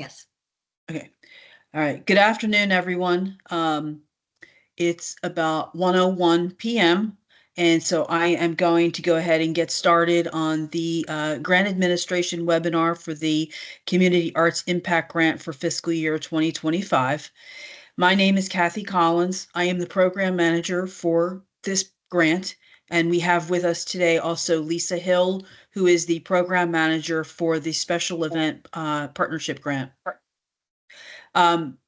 Yes. Okay. All right. Good afternoon, everyone. It's about 1:01 p.m. And so I am going to go ahead and get started on the grant administration webinar for the Community Arts Impact Grant for fiscal year 2025. My name is Kathy Collins. I am the program manager for this grant. And we have with us today also Lisa Hill, who is the program manager for the special event partnership grant.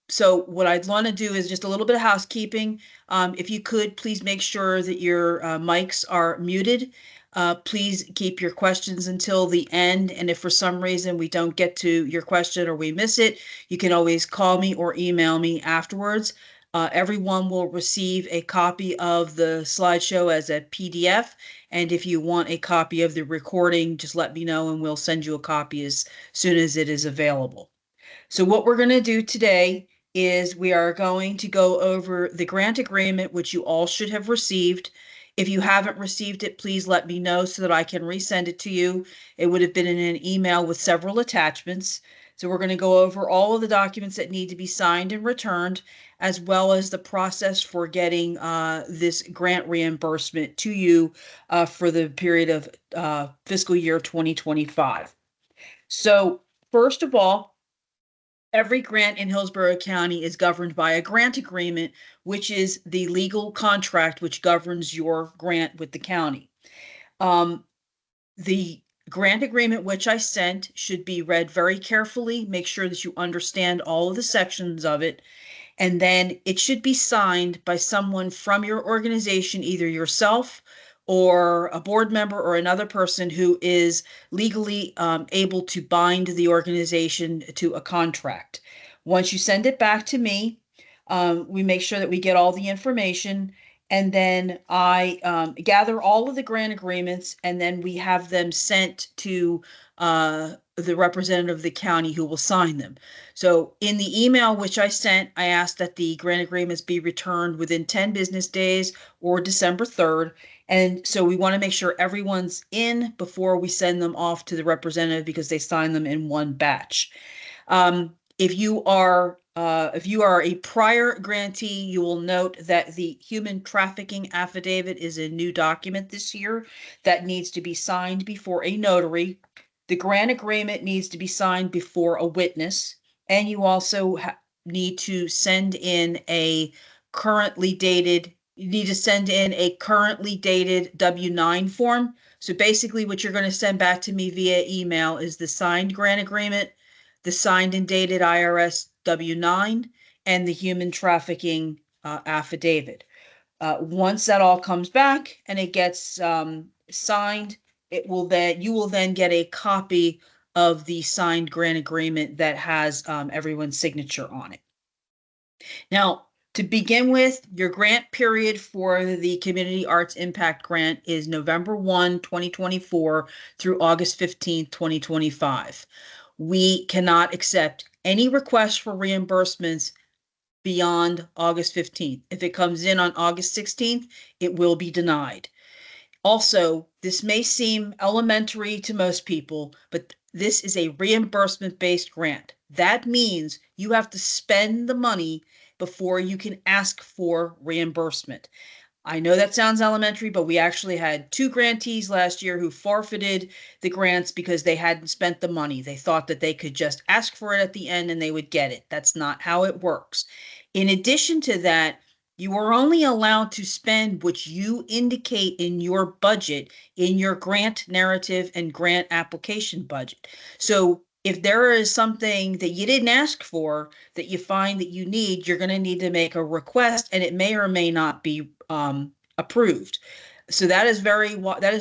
So what I'd want to do is just a little bit of housekeeping. If you could, please make sure that your mics are muted. Please keep your questions until the end. And if for some reason we don't get to your question or we miss it, you can always call me or email me afterwards. Everyone will receive a copy of the slideshow as a PDF. And if you want a copy of the recording, just let me know and we'll send you a copy as soon as it is available. So what we're going to do today is we are going to go over the grant agreement, which you all should have received. If you haven't received it, please let me know so that I can resend it to you. It would have been in an email with several attachments. So we're going to go over all of the documents that need to be signed and returned, as well as the process for getting this grant reimbursement to you for the period of fiscal year 2025. So first of all, every grant in Hillsborough County is governed by a grant agreement, which is the legal contract which governs your grant with the county. The grant agreement which I sent should be read very carefully. Make sure that you understand all of the sections of it. And then it should be signed by someone from your organization, either yourself or a board member or another person who is legally able to bind the organization to a contract. Once you send it back to me, we make sure that we get all the information, and then I gather all of the grant agreements, and then we have them sent to the representative of the county who will sign them. So in the email which I sent, I asked that the grant agreements be returned within 10 business days or December 3rd. And so we want to make sure everyone's in before we send them off to the representative because they sign them in one batch. If you are a prior grantee, you will note that the human trafficking affidavit is a new document this year that needs to be signed before a notary. The grant agreement needs to be signed before a witness, and you also need to send in a currently dated W-9 form. So basically what you're going to send back to me via email is the signed grant agreement, the signed and dated IRS W-9, and the human trafficking affidavit. Once that all comes back and it gets signed, you will then get a copy of the signed grant agreement that has everyone's signature on it. Now, to begin with, your grant period for the Community Arts Impact Grant is November 1, 2024 through August 15, 2025. We cannot accept any requests for reimbursements beyond August 15th. If it comes in on August 16th, it will be denied. Also, this may seem elementary to most people, but this is a reimbursement-based grant. That means you have to spend the money before you can ask for reimbursement. I know that sounds elementary, but we actually had 2 grantees last year who forfeited the grants because they hadn't spent the money. They thought that they could just ask for it at the end and they would get it. That's not how it works. In addition to that, you are only allowed to spend what you indicate in your budget, in your grant narrative and grant application budget. So if there is something that you didn't ask for that you find that you need, you're going to need to make a request, and it may or may not be approved. So that is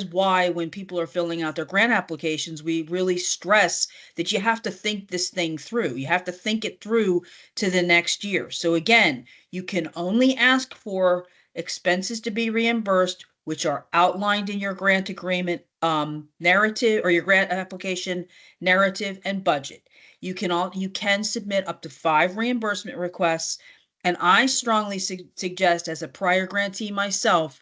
why when people are filling out their grant applications, we really stress that you have to think this thing through. You have to think it through to the next year. So again, you can only ask for expenses to be reimbursed, which are outlined in your grant agreement narrative or your grant application narrative and budget. You can submit up to 5 reimbursement requests, and I strongly suggest, as a prior grantee myself,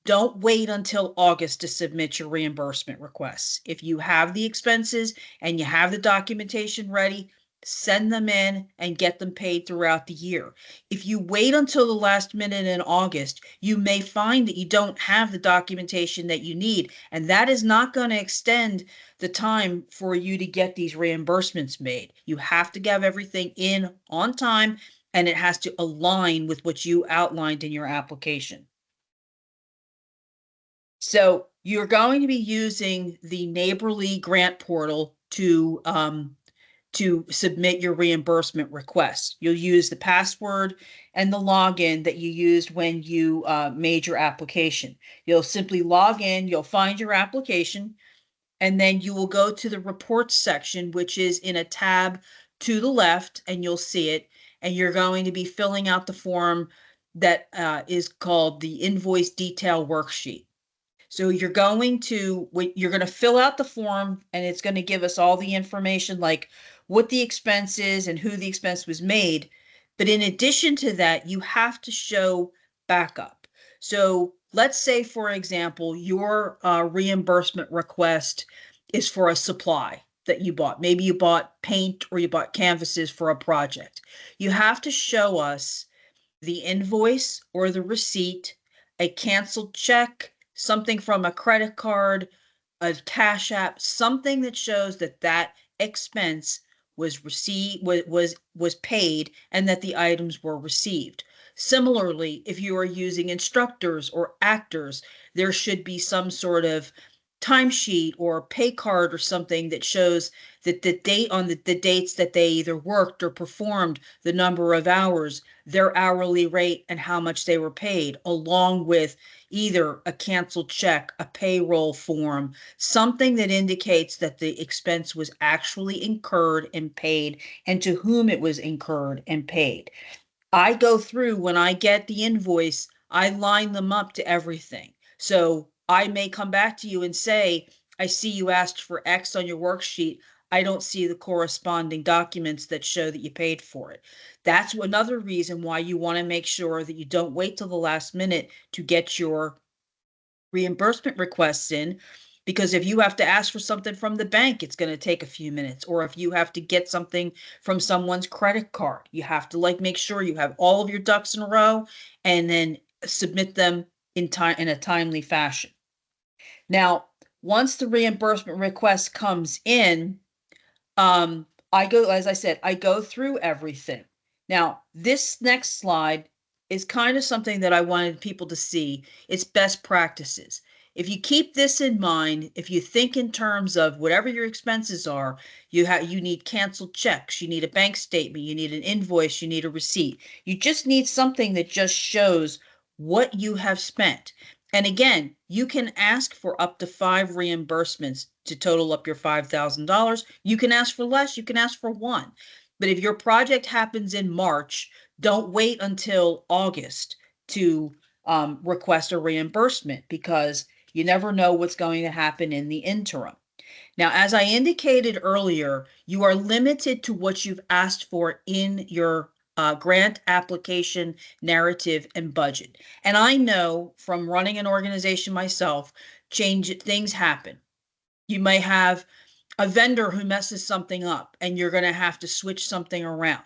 don't wait until August to submit your reimbursement requests. If you have the expenses and you have the documentation ready, send them in and get them paid throughout the year. If you wait until the last minute in August, you may find that you don't have the documentation that you need, and that is not going to extend the time for you to get these reimbursements made. You have to have everything in on time, and it has to align with what you outlined in your application. So you're going to be using the Neighborly Grant Portal to submit your reimbursement request. You'll use the password and the login that you used when you made your application. You'll simply log in, you'll find your application, and then you will go to the reports section, which is in a tab to the left, and you'll see it. And you're going to be filling out the form that is called the Invoice Detail Worksheet. So you're going to fill out the form, and it's going to give us all the information like what the expense is and who the expense was made. But in addition to that, you have to show backup. So let's say, for example, your reimbursement request is for a supply that you bought. Maybe you bought paint or you bought canvases for a project. You have to show us the invoice or the receipt, a canceled check, something from a credit card, a Cash App, something that shows that that expense was received, was paid, and that the items were received. Similarly, if you are using instructors or actors, there should be some sort of timesheet or pay card or something that shows that the date on the dates that they either worked or performed, the number of hours, their hourly rate, and how much they were paid, along with either a canceled check, a payroll form, something that indicates that the expense was actually incurred and paid, and to whom it was incurred and paid. I go through, when I get the invoice, I line them up to everything. So I may come back to you and say, I see you asked for X on your worksheet. I don't see the corresponding documents that show that you paid for it. That's another reason why you want to make sure that you don't wait till the last minute to get your reimbursement requests in, because if you have to ask for something from the bank, it's going to take a few minutes. Or if you have to get something from someone's credit card, you have to make sure you have all of your ducks in a row and then submit them in a timely fashion. Now, once the reimbursement request comes in, as I said, I go through everything. Now, this next slide is kind of something that I wanted people to see. It's best practices. If you keep this in mind, if you think in terms of whatever your expenses are, you need canceled checks, you need a bank statement, you need an invoice, you need a receipt. You just need something that just shows what you have spent. And again, you can ask for up to 5 reimbursements to total up your $5,000. You can ask for less, you can ask for 1. But if your project happens in March, don't wait until August to request a reimbursement, because you never know what's going to happen in the interim. Now, as I indicated earlier, you are limited to what you've asked for in your grant application, narrative, and budget. And I know from running an organization myself, things happen. You may have a vendor who messes something up and you're going to have to switch something around.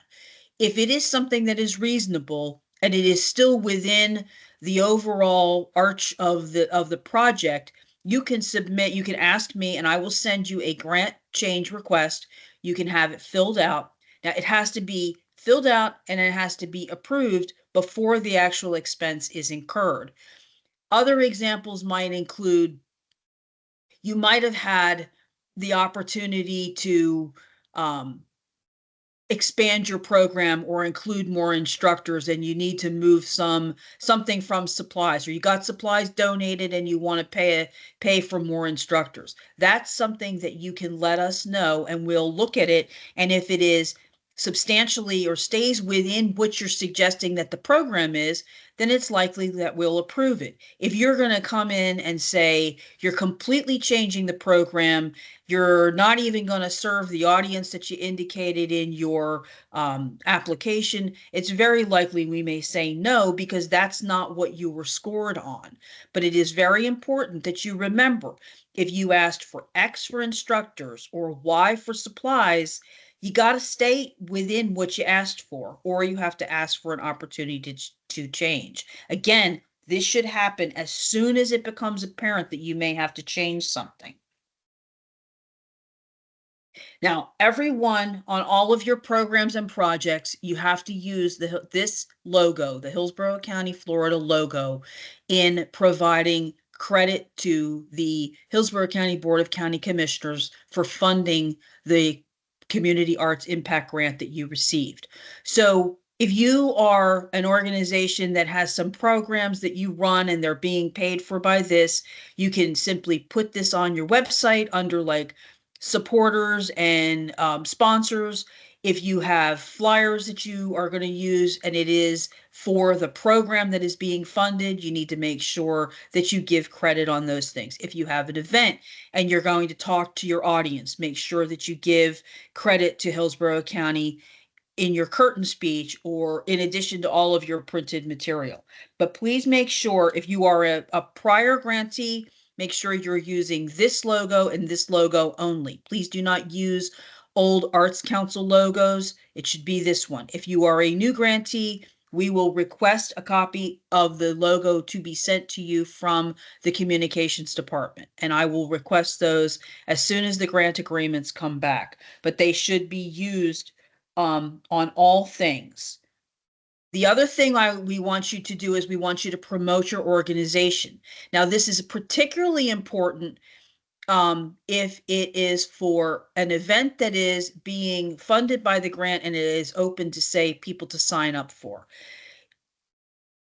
If it is something that is reasonable and it is still within the overall arch of the project, you can submit, you can ask me, and I will send you a grant change request. You can have it filled out. Now, it has to be filled out and it has to be approved before the actual expense is incurred. Other examples might include, you might have had the opportunity to expand your program or include more instructors, and you need to move something from supplies, or you got supplies donated and you want to pay for more instructors. That's something that you can let us know, and we'll look at it. And if it is substantially or stays within what you're suggesting that the program is, then it's likely that we'll approve it. If you're going to come in and say you're completely changing the program, you're not even going to serve the audience that you indicated in your application, it's very likely we may say no, because that's not what you were scored on. But it is very important that you remember, if you asked for X for instructors or Y for supplies, You got to stay within what you asked for, or you have to ask for an opportunity to change. Again, this should happen as soon as it becomes apparent that you may have to change something. Now, everyone on all of your programs and projects, you have to use this logo, the Hillsborough County, Florida logo, in providing credit to the Hillsborough County Board of County Commissioners for funding the Community Arts Impact Grant that you received. So if you are an organization that has some programs that you run and they're being paid for by this, you can simply put this on your website under like supporters and sponsors. If you have flyers that you are going to use and it is for the program that is being funded, you need to make sure that you give credit on those things. If you have an event and you're going to talk to your audience, make sure that you give credit to Hillsborough County in your curtain speech or in addition to all of your printed material. But please make sure if you are a prior grantee, make sure you're using this logo and this logo only. Please do not use old Arts Council logos. It should be this one. If you are a new grantee, we will request a copy of the logo to be sent to you from the communications department. And I will request those as soon as the grant agreements come back. But they should be used on all things. The other thing we want you to do is we want you to promote your organization. Now, this is particularly important if it is for an event that is being funded by the grant and it is open to, say, people to sign up for.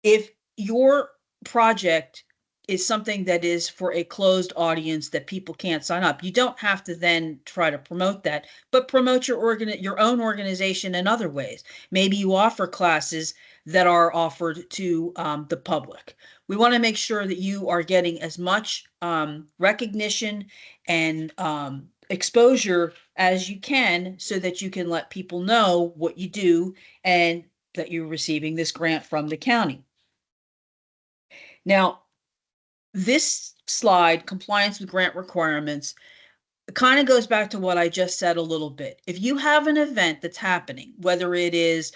If your project is something that is for a closed audience that people can't sign up, you don't have to then try to promote that, but promote your own organization in other ways. Maybe you offer classes that are offered to the public. We want to make sure that you are getting as much recognition and exposure as you can so that you can let people know what you do and that you're receiving this grant from the county. Now, this slide, compliance with grant requirements, kind of goes back to what I just said a little bit. If you have an event that's happening, whether it is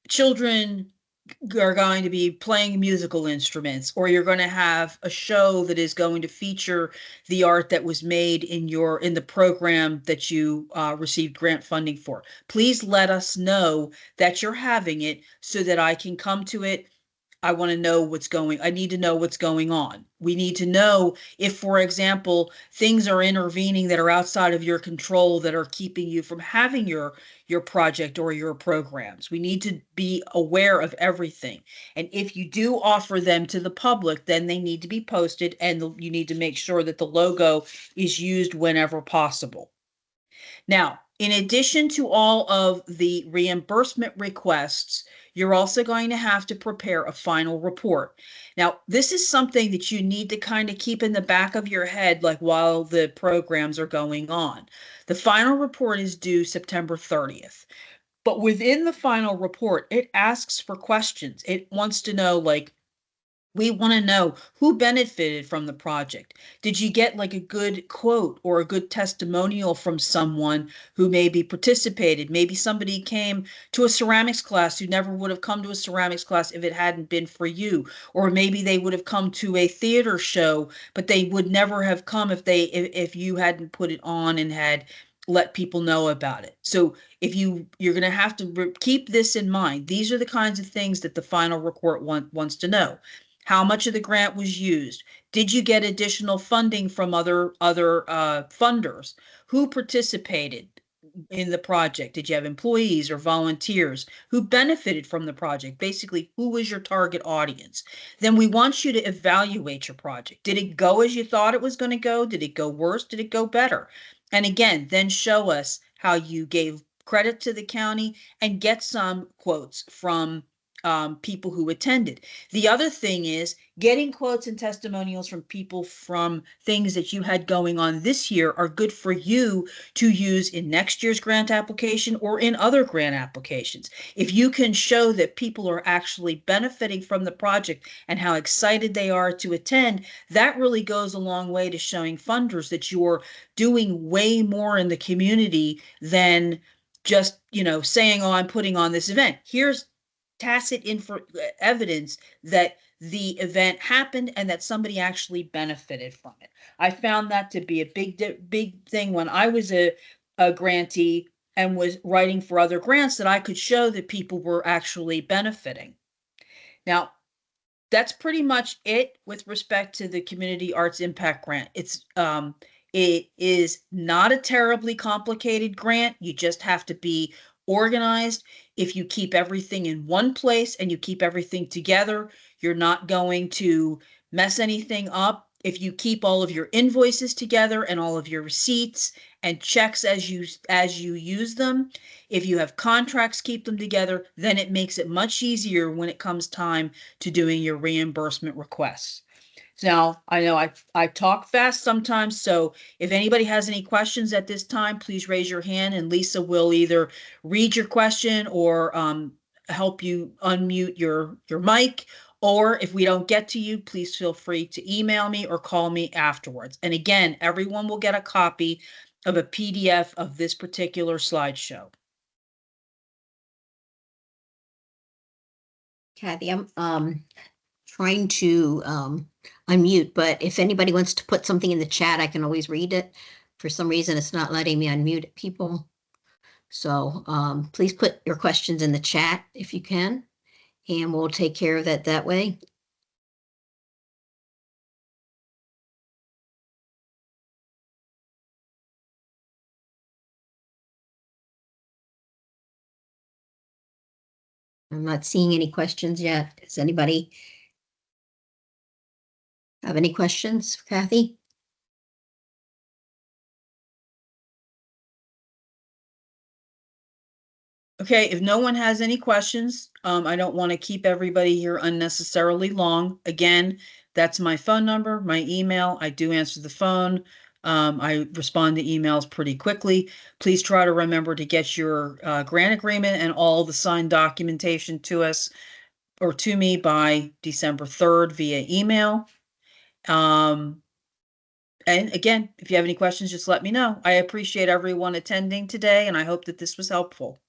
children are going to be playing musical instruments, or you're going to have a show that is going to feature the art that was made in the program that you received grant funding for, please let us know that you're having it so that I can come to it. I want to know I need to know what's going on. We need to know if, for example, things are intervening that are outside of your control that are keeping you from having your project or your programs. We need to be aware of everything. And if you do offer them to the public, then they need to be posted and you need to make sure that the logo is used whenever possible. Now, in addition to all of the reimbursement requests, you're also going to have to prepare a final report. Now, this is something that you need to kind of keep in the back of your head, like while the programs are going on. The final report is due September 30th. But within the final report, it asks for questions. It wants to know, like, we want to know who benefited from the project. Did you get like a good quote or a good testimonial from someone who maybe participated? Maybe somebody came to a ceramics class who never would have come to a ceramics class if it hadn't been for you. Or maybe they would have come to a theater show, but they would never have come if you hadn't put it on and had let people know about it. So if you're going to have to keep this in mind. These are the kinds of things that the final report wants to know. How much of the grant was used? Did you get additional funding from other funders? Who participated in the project? Did you have employees or volunteers who benefited from the project? Basically, who was your target audience? Then we want you to evaluate your project. Did it go as you thought it was going to go? Did it go worse? Did it go better? And again, then show us how you gave credit to the county and get some quotes from people who attended. The other thing is getting quotes and testimonials from people from things that you had going on this year are good for you to use in next year's grant application or in other grant applications. If you can show that people are actually benefiting from the project and how excited they are to attend, that really goes a long way to showing funders that you're doing way more in the community than just, saying, oh, I'm putting on this event. Here's tacit evidence that the event happened and that somebody actually benefited from it. I found that to be a big thing when I was a grantee and was writing for other grants, that I could show that people were actually benefiting. Now, that's pretty much it with respect to the Community Arts Impact Grant. It is not a terribly complicated grant. You just have to be organized. If you keep everything in one place and you keep everything together, you're not going to mess anything up. If you keep all of your invoices together and all of your receipts and checks as you use them, if you have contracts, keep them together, then it makes it much easier when it comes time to doing your reimbursement requests. Now, I know I talk fast sometimes, so if anybody has any questions at this time, please raise your hand and Lisa will either read your question or help you unmute your mic. Or if we don't get to you, please feel free to email me or call me afterwards. And again, everyone will get a copy of a PDF of this particular slideshow. Kathy, I'm trying to unmute, but if anybody wants to put something in the chat, I can always read it. For some reason, it's not letting me unmute people. So please put your questions in the chat if you can, and we'll take care of that way. I'm not seeing any questions yet. Does anybody have any questions for Kathy? Okay, if no one has any questions, I don't want to keep everybody here unnecessarily long. Again, that's my phone number, my email. I do answer the phone. I respond to emails pretty quickly. Please try to remember to get your grant agreement and all the signed documentation to us or to me by December 3rd via email. And again, if you have any questions, just let me know. I appreciate everyone attending today, and I hope that this was helpful.